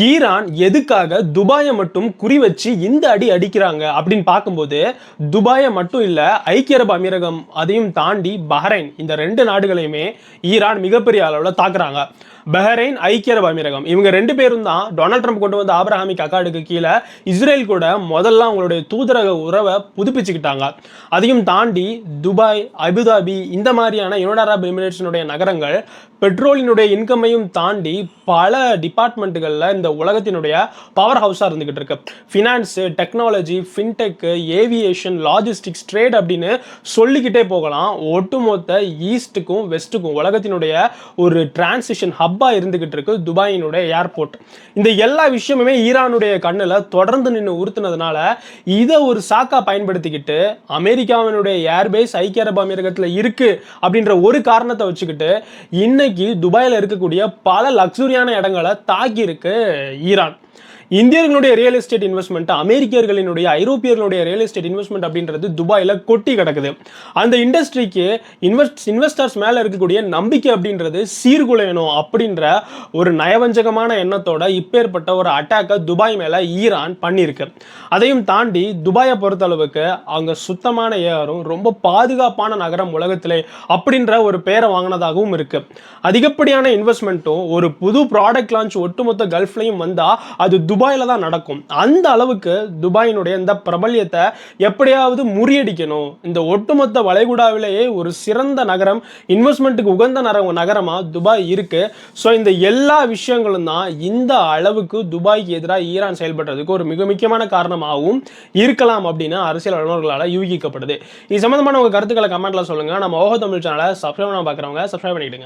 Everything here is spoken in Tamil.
ஈரான் எதுக்காக துபாயை மட்டும் குறி வச்சு இந்த அடி அடிக்கிறாங்க அப்படின்னு பார்க்கும்போது, துபாயை மட்டும் இல்ல, ஐக்கிய அரபு அமீரகம் அதையும் தாண்டி பஹ்ரைன், இந்த 2 நாடுகளையுமே ஈரான் மிகப்பெரிய அளவுல தாக்குறாங்க. பஹ்ரைன், ஐக்கிய அரபு அமீரகம் இவங்க 2 பேரும் தான் டொனால்ட் ட்ரம்ப் கொண்டு வந்த ஆபிரஹாமிக் அக்கார்டுக்கு கீழே இஸ்ரேல் கூட முதல்ல அவங்களுடைய தூதரக உறவை புதுப்பிச்சுக்கிட்டாங்க. அதையும் தாண்டி துபாய், அபுதாபி இந்த மாதிரியான யுனைடெட் அரப் எமிரேட்ஸினுடைய நகரங்கள் பெட்ரோலினுடைய இன்கமையும் தாண்டி பல டிபார்ட்மெண்ட்டுகளில் இந்த உலகத்தினுடைய பவர் ஹவுஸாக இருந்துகிட்டு இருக்கு. Finance, technology, fintech, aviation, logistics, trade அப்படின்னு சொல்லிக்கிட்டே போகலாம். ஒட்டுமொத்த ஈஸ்ட்டுக்கும் வெஸ்ட்டுக்கும் உலகத்தினுடைய ஒரு டிரான்சிஷன் ஹப்பாக இருந்துகிட்டு இருக்கு துபாயினுடைய ஏர்போர்ட். இந்த எல்லா விஷயமுமே ஈரானுடைய கண்ணில் தொடர்ந்து நின்று உறுத்துனதுனால இதை ஒரு சாக்கா பயன்படுத்திக்கிட்டு அமெரிக்காவினுடைய ஏர்பேஸ் ஐக்கிய அரபு அமீரகத்தில் இருக்கு அப்படின்ற ஒரு காரணத்தை வச்சுக்கிட்டு இன்னைக்கு துபாயில் இருக்கக்கூடிய பல லக்ஸுரியான இடங்களை தாக்கி இருக்கு ஈரான். இந்தியர்களுடைய ரியல் எஸ்டேட் இன்வெஸ்ட்மெண்ட், அமெரிக்கர்களினுடைய, ஐரோப்பியர்களுடைய ரியல் எஸ்டேட் இன்வெஸ்ட்மெண்ட் அப்படின்றது துபாயில் கொட்டி கிடக்குது. அந்த இண்டஸ்ட்ரிக்கு இன்வெஸ்டர்ஸ் மேலே இருக்கக்கூடிய நம்பிக்கை அப்படின்றது சீர்குலையணும் அப்படின்ற ஒரு நயவஞ்சகமான எண்ணத்தோட இப்பேற்பட்ட ஒரு அட்டாக்கை துபாய் மேலே ஈரான் பண்ணியிருக்கு. அதையும் தாண்டி துபாயை பொறுத்தளவுக்கு அங்கே சுத்தமான ஏரும் ரொம்ப பாதுகாப்பான நகரம் உலகத்திலே அப்படின்ற ஒரு பேரை வாங்கினதாகவும் இருக்கு. அதிகப்படியான இன்வெஸ்ட்மெண்ட்டும் ஒரு புது ப்ராடக்ட் லான்ச் ஒட்டுமொத்த கல்ஃப்லையும் வந்தால் அது துபாயில தான் நடக்கும். அந்த அளவுக்கு துபாயினுடைய இந்த பிரபல்யத்தை எப்படியாவது முறியடிக்கணும். இந்த ஒட்டுமொத்த வளைகுடாவிலேயே ஒரு சிறந்த நகரம், இன்வெஸ்ட்மெண்ட்டுக்கு உகந்த நகரமா துபாய் இருக்கு. ஸோ இந்த எல்லா விஷயங்களும் தான் இந்த அளவுக்கு துபாய்க்கு எதிராக ஈரான் செயல்படுறதுக்கு ஒரு மிக முக்கியமான காரணமாகவும் இருக்கலாம் அப்படின்னு அரசியல் வல்லுநர்களால் யூகிக்கப்படுது. இது சம்பந்தமான உங்க கருத்துக்களை கமெண்ட்ல சொல்லுங்க. நம்ம ஓஹோ தமிழ் சேனலை சப்ஸ்கிரைப் பண்ண பார்க்குறவங்க சப்ஸ்கிரைப் பண்ணிடுங்க.